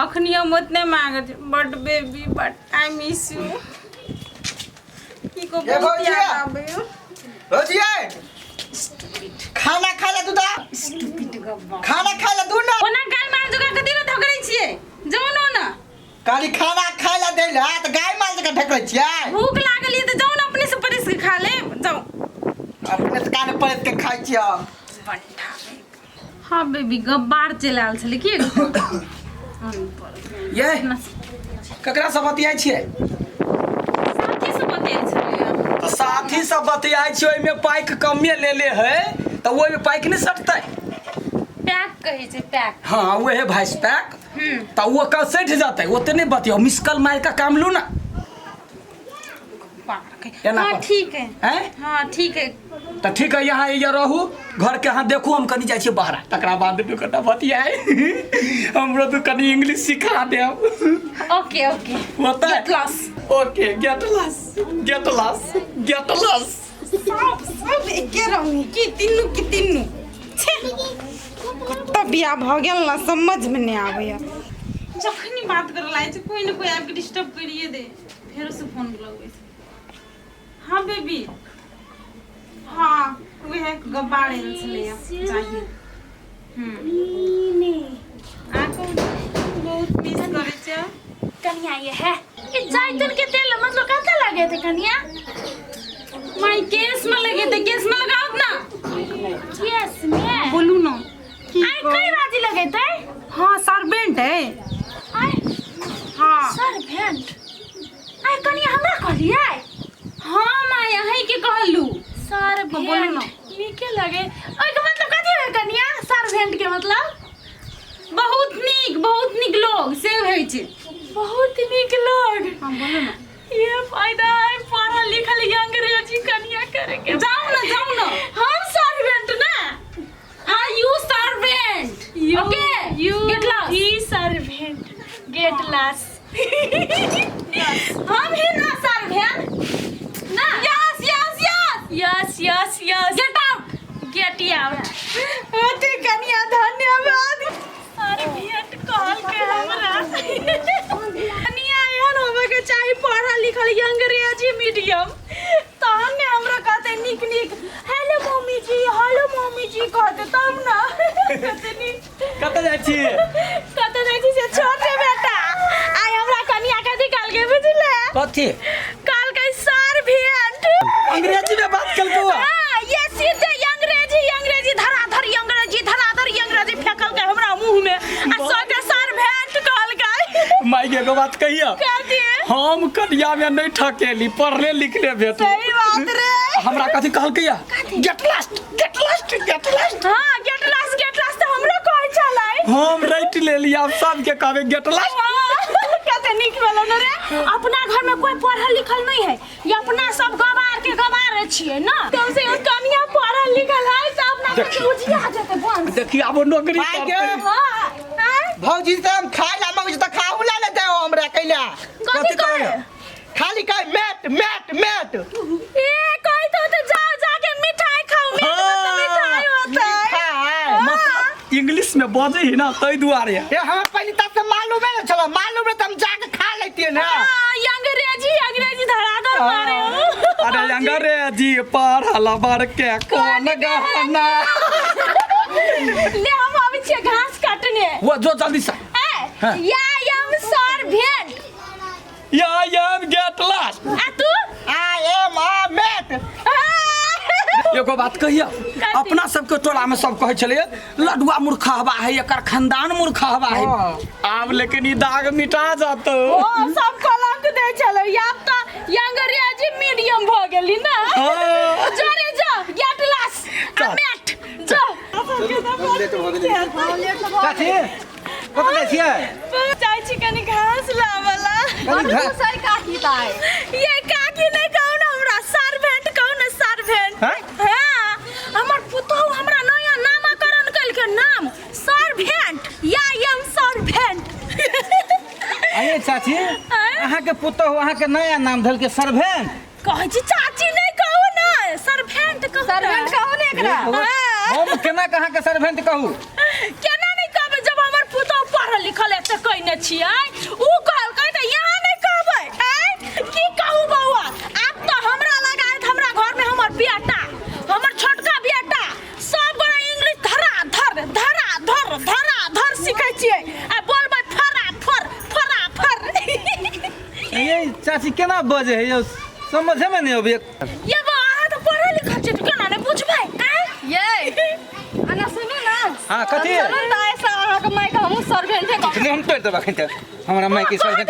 अखनी हम उतने मांगे but baby but I miss you की को बहुत याद आवे भौजिया खाना खा ले तू दा स्टूपिड गब्बा खाना खा ले तू ना ओना गाय मार जगह कथि न धकरै छियै जाउ न ना काली खाना खा ले दे ला त गाय मार जगह ढकरै छियै भूख लागल है त जाउ न अपने से परिस के खा ले जाउ अपने से काने परत के खाइ छियै बंठा हां बेबी गब्बार चलाल छले की ये ककरा सब बतियाइ छियै साथी से बतियाइ छले तो साथी सब बतियाइ छियै ओइ में पाइक कमे ले है त ओइ में पाइक नहीं सटतै पैक कहे छै पैक हां वो है भाई पैक त वो का सट जातै ओते नहीं बतियो मिस कॉल मार का काम लू ना हाँ ठीक है हैं हाँ ठीक है तो ठीक है यहाँ ये रहू घर के यहाँ देखू हम कनी जाइए बाहर तकरा बाद दू कटा बतियाए हमरो तो कनी इंग्लिश सिखा दे ओके ओके होता है get lost okay get lost get lost get lost सब एके रंग की तीनू कत्ता बियाह भ गेल ना समझ में नहीं आबैया जखनी बात कर लाइ छै कोई न कोई आबि के डिस्टर्ब करिए दे फेरो से फोन लगबै छै हाँ बेबी हाँ वह गब्बारे छले चाहिए आको बहुत मिस करे छ कन्या ये है ये जैतून के तेल मतलब कते लगे थे कन्या माय केस में लगे थे केस में लगाओ ना यस में बोलू ना आई कई बाजी लगे थे हाँ सर्वेंट है आई हाँ सर्वेंट आई कन्या हमरा कहलिए हाँ माँ यही के कहलू सर्वेंट बोलू ना नीके लगे ओय के मतलब कथि है कन्या सर्वेंट के मतलब बहुत नीक लोग से होइ छै बहुत नीक लोग हाँ बोलू ना ये फायदा है पढ़ा लिखल अंग्रेजी कन्या करेंगे जाओ ना हम सर्वेंट ना हाँ you servant okay you get lost ही सर्वेंट गेट लॉस हम ही ना सर्वेंट ना yes get out get out ओते कन्या धन्यवाद सर्वेंट कहल के हमरा कन्या एहन होवे के चाही पढ़ा लिखल अंग्रेजी मीडियम तहन ने हमरा कहते निक हेलो मम्मी जी कहते तब ना कहते निक कत जाय छी से छोटे बेटा आइ हमरा कन्या कथि काल के बुझले कथि काल के सर्वेंट अंग्रेजी में बात कल को हां ये सीधे अंग्रेजी धराधर अंग्रेजी फेकल के हमरा मुंह में आ सोचे सर्वेंट कहल के माई के एगो बात कहियो कहती हम कन्या में नहीं ठकेली पढ़ले लिखले भेटू सही बात रे हमरा कथि कहल किया गेट लास्ट हां गेट लास्ट तो हमरो कहै छलै हम राइट ले लिया सब के कहबे गेट लास्ट कते नीक भेलो न रे अपना घर में कोई पढ़ल लिखल नहीं है ये अपना सब गवार छिए ना तुम से कन्या पढ़ल लिखल है त अपना के उजिया जेते बन देखी अब नौकरी हां भौजी से हम खाए ला मौज त खाऊ ला लेते हो हमरा कैला कथि कहे खाली कहे मैट ए कोई तो जाके मिठाई खाओ मिठाई होता है मतलब इंग्लिश में बोझे ही ना तई दुआरे ए हम पहले तक से मालूम है चलो मालूम है हम जाके खा लेते ना अंग्रेजी धराधर मारे हो अरे अंग्रेजी पढ़ला बार के कौन गहना ले हम अभी छे घास काटने वो जो जल्दी से या एम सर्वेंट गेट लास्ट आ तू आई एम अ मैट एगो बात कहियो अपना सबके टोला में सब कहे छले लडुआ मूर्खहवा है एकर खानदान मूर्खहवा है आब लेकिन ई दाग मिटा जातो ओ सब कलंक दे छले अब त अंग्रेजी मीडियम भ गेली ना जोरे जा गेट लास आ मैट जा काठी कतले छिए चाय चिकन घास लावला सही काकी ताई ये काकी नहीं कहू ना हमरा सर्वेंट कहू ना सर्वेंट हां हमर पुतौ हमरा नया नामकरण कल के नाम सर्वेंट या एम सर्वेंट आये चाची अहाँ के पुतौ अहाँ के नया नाम धल के सर्वेंट कहै छी चाची नहीं कहू ना सर्वेंट कहू ना एकरा हम केना कहाँ के सर्वेंट कहू केना नहीं कहब जब हमर पुतौ पढ़ल लिखल एते कइने छियै उ कहलकै त यहाँ नहीं कहबै आय की कहू बौआ आप तो हमरा लगायत हमरा घर में हमर बेटा हमर छोटका बेटा सब गोरा इंग्लिश धरा सिखै छियै आ बोलबै फरा ये चाची केना बजे है यो समझे में नहीं अबे ये बा अहाँ तो पढ़े लिखल छै त केना नहीं बुझबै आय ये अना सुनू ना हां कथि सुनू ना ऐसा अहाँ के माय का हम सर्वेंट है इतने हम तोड़ देबा खंत हमरा माय के सर्वेंट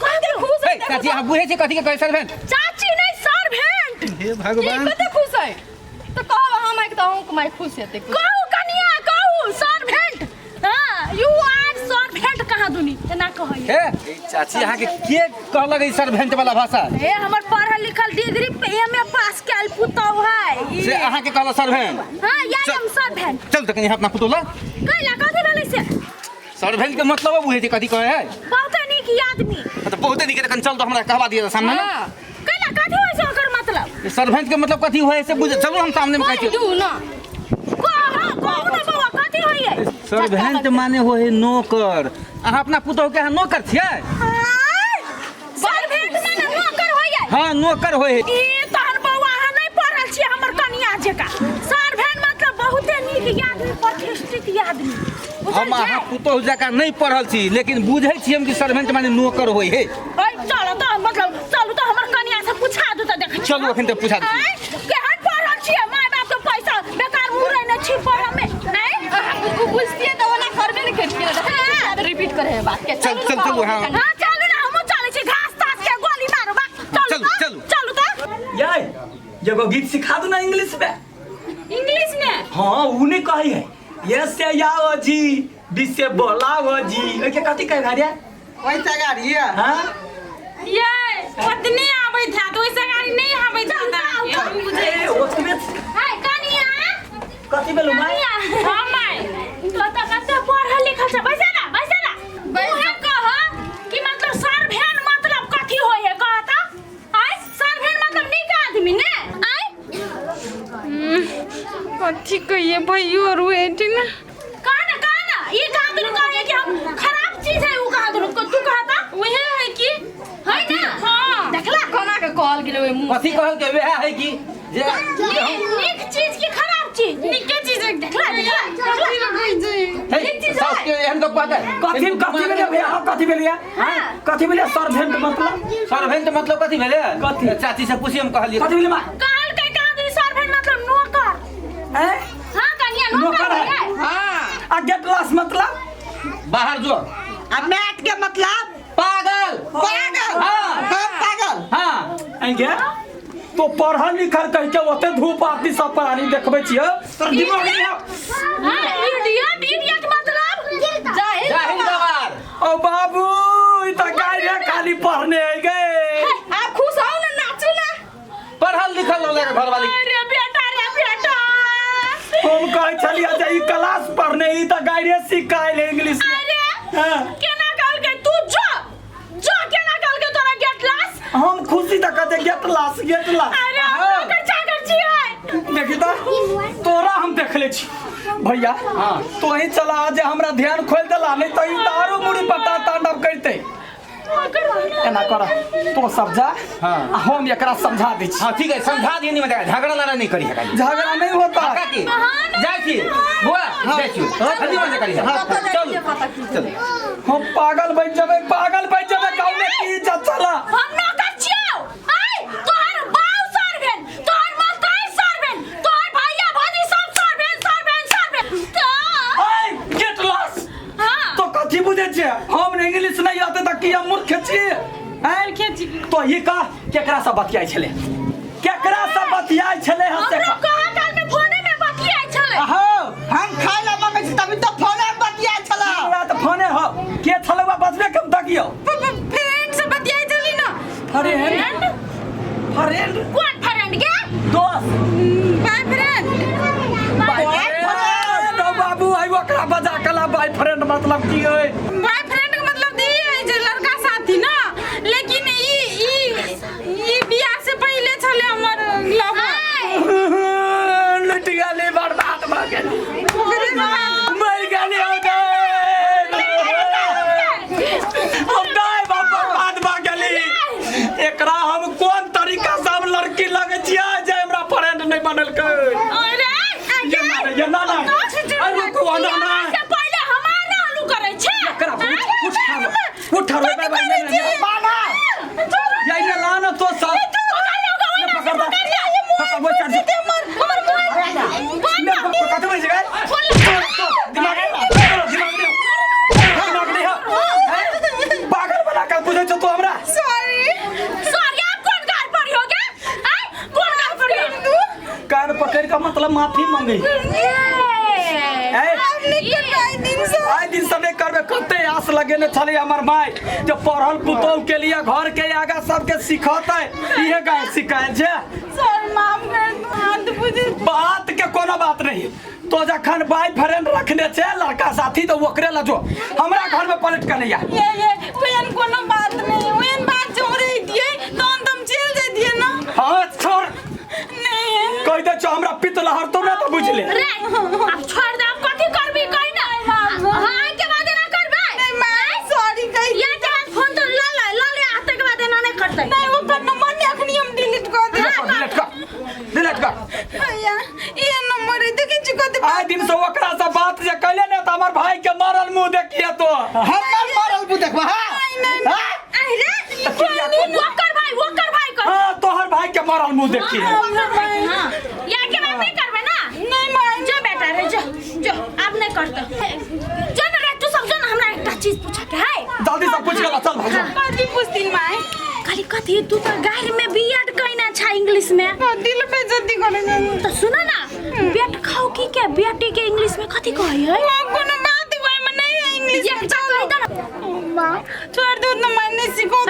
कह दे खुश है चाची आप बुझे छी कथि के कहे सर्वेंट चाची नहीं सर्वेंट हे भगवान कते खुश है तो कहब हम एक तो हम कमाई खुश हेते कहू कनिया कहू सर्वेंट हां यू आर सर्वेंट कहां दुनी एना कहै हे चाची यहां के कहलक ई सर्वेंट वाला भाषा ए हमर पढ़ल लिखल डिग्री एमए पास कैल पुतौ है से अहाँ के कहला सर्वेंट हां या हम सर्वेंट चल त कनी अपना पुतोला कहला कथि भेलै से सर्वेंट के मतलब बुझे छी कथि कहे है बहुत नीक आदमी तो बहुत निक कन चल तो हमरा कहवा दिए सामने में कहला कथि होय से ओकर मतलब सर्वेंट के मतलब कथि होय से बुझ चलो हम सामने में कहै छी तू ना कहू ना बौआ कथि होय है सर्वेंट माने हो है नौकर अहाँ अपना पुतोह के नौकर छियै सर्वेंट माने नौकर होय है हां नौकर होय है ई तहन बौआ अहाँ नहीं पढ़ल छी हमर कनिया जेका सर्वेंट मतलब बहुते नीक आदमी प्रतिष्ठित आदमी हम अहाँ पुतोह जका नहीं पढ़ल छी लेकिन बुझै छी हम कि सर्वेंट माने नौकर होय है चलो तो मतलब चलू तो हमर कनिया से पूछा दू त देख चलू अखन त पूछा दू केहन पढ़ल छी माय बाप के पैसा बेकार मुरै न छी पढ़ में नहीं बुझतिए तो ओना करबे नहीं करतिए रिपीट करे है बात के चल हां हां चलू ना हम चलै छी घास तास के गोली मारो बा चलू तो ये एगो गीत सिखा दू ना इंग्लिश में इंग्लिश में हाँ ऊ नहीं कही है ये से आओ जी बी से बोलाओ जी के कथि कहे गाड़िया वैसा गाड़ी है हां ये ओतने आबै था तो ओइसे गाड़ी नहीं आबै था हम बुझे ए ओतबे हाय कनिया कथि बेलु माय हां माय कत कत पढ़ल लिखल छ बैसा ना ओहे कह कि मतलब सर्वेंट मतलब कथि होय है कहता आय सर्वेंट मतलब नीक आदमी ने आय कथि कहिए भइयो रुएटी ना कहना ये कहा तुम कहे कि हम खराब चीज है वो कहा तुम तू कहता ओहे है कि है ना हां देखला कोना के कॉल गेले ओए मुंह कथि कहल के वह है कि जे नीक चीज की खराब चीज निके चीज है देखला कथि लगै छै हे सास के एहन तो बात है कथि बेले भैया कथि बेलिया हां कथि बेले सर्वेंट मतलब सर्वेंट मतलब कथि भेले कथि? चाची से पूछी हम कहलिए कथि बेले माय काल के कहा दी सर्वेंट मतलब नौकर हैं हां कनिया नौकर नौकर है। है हाँ आ गेट क्लास मतलब बाहर जो अब मैथ के मतलब पागल पागल हाँ। हाँ पागल हां ऐ गे तो पढ़ल लिखल कह के ओते धूप आरती सब प्राणी देखबै छियै तोर दिमाग नहीं है हां इडियट मतलब जाहिल गवार ओ बाबू ई त गाय खाली पढ़ने है गे आप खुश हो ना नाचू ना पढ़ल लिखल लोग घर वाली अरे बेटा हम कहै छलियै जे ई क्लास पढ़ने ई त गाय सिखाइल इंग्लिश में अरे हाँ। केना कहल के तू जो केना कहल के तोरा गेट क्लास हम खुशी त कहते गेट क्लास अरे हम चाकर छियै देखी त तोरा हम देखले छी भैया हाँ। तो ही चला जे हमरा ध्यान खोल देला नहीं तो ई दारू मुड़ी पटा तांडव करते एना कर तो समझा हाँ। हम एकरा समझा दै छी हां ठीक है समझा दिए नहीं मतलब झगड़ा लड़ा नहीं करी है खाली झगड़ा नहीं होता काका की जाय छी बुआ जाय छी खाली मजा करी चल चल हम पागल बन जबे गांव में की इज्जत चला हम नौकर छियौ आय तोहर बाऊ सर्वेंट तोहर माताई सर्वेंट तोहर भैया भौजी सब सर्वेंट तो ए गेट लॉस हां तो कथि बुझे छे हम इंग्लिश नहीं आते त की हम मूर्ख छी हैं खेची तो ये का केकरा से बतियाई छले हंसे हमरो कहा काल में फोने में बतियाई छले हो हम खाए ला मांगे छी तभी तो फोन में बतिया छला रात फोने हो के छले बा बसबे कम तकियो फ्रेंड से बतियाई चली ना फ्रेंड कौन फ्रेंड गे दोस्त बॉयफ्रेंड बॉयफ्रेंड ओ बाबू आई ओकरा बजा कला बॉयफ्रेंड मतलब की होय बॉयफ्रेंड का मतलब दी है जे लड़का साथी ना लेकिन ई बियाह से पहले छले हमर लव लुट गली बर्बाद भ गेल मर गेली हो उठ रुपए भाई ने बाना यही ना लाना तो सब पकड़ वो चढ़ कत बज गए दिमाग नहीं है पागल बना कर पूछे तो हमरा सॉरी आप कौन गाल पड़ी हो गया कौन गाल पड़ी हो कान पकड़ का मतलब माफी मांगी आए दिन समय करबे कते आस लगे ने छले हमर माय जो पढ़ल पुतौ के लिए घर के आगा सबके सिखाता है ये गाय सिखाए छे सर माफ कर दो हाथ बुझे बात के कोनो बात नहीं तो जखन बॉयफ्रेंड रखने छे लड़का साथी तो ओकरे ला जो हमरा घर में पलट के नहीं आ ये कोई कोनो बात नहीं ओन बात जो रही दिए तो तुम चल जा दिए ना हां छोड़ नहीं कह दे छ हमरा पित लहर तो ना तो बुझ ले रे अब छोड़ दे अब कथि करबी कहि ना हां के बाद ना करबे नहीं मैं सॉरी कह ये के बाद फोन तो ले आते के बाद ना नहीं करते नहीं वो कर नंबर नहीं अखनी हम डिलीट कर दे डिलीट कर भैया ये नंबर है देखि चुका दे आए दिन से ओकरा से बात जे कहले ने त हमर भाई के मारल मुंह देखिए तो हमर मारल बु देखबा हां अरे वो कर भाई कर हां तोहर भाई के मारल मुंह देखिए हां ये के बाद नहीं करबे ना नहीं मान जा बेटा रे जो अब नहीं करते जो ना रे तू सब जो ना हमरा एकटा चीज पूछा के है जल्दी से पूछ के चल भाई कथी पूछती माय खाली कथी तू तो गार में बीएड कइना छा इंग्लिश में दिल पे जल्दी करे तो सुनो ना बेट खाओ की के बेटी के इंग्लिश में कथी कहै है कोनो बात हुआ में नहीं है इंग्लिश ये कह दो ना मां छोड़ दो ना मैंने सीखो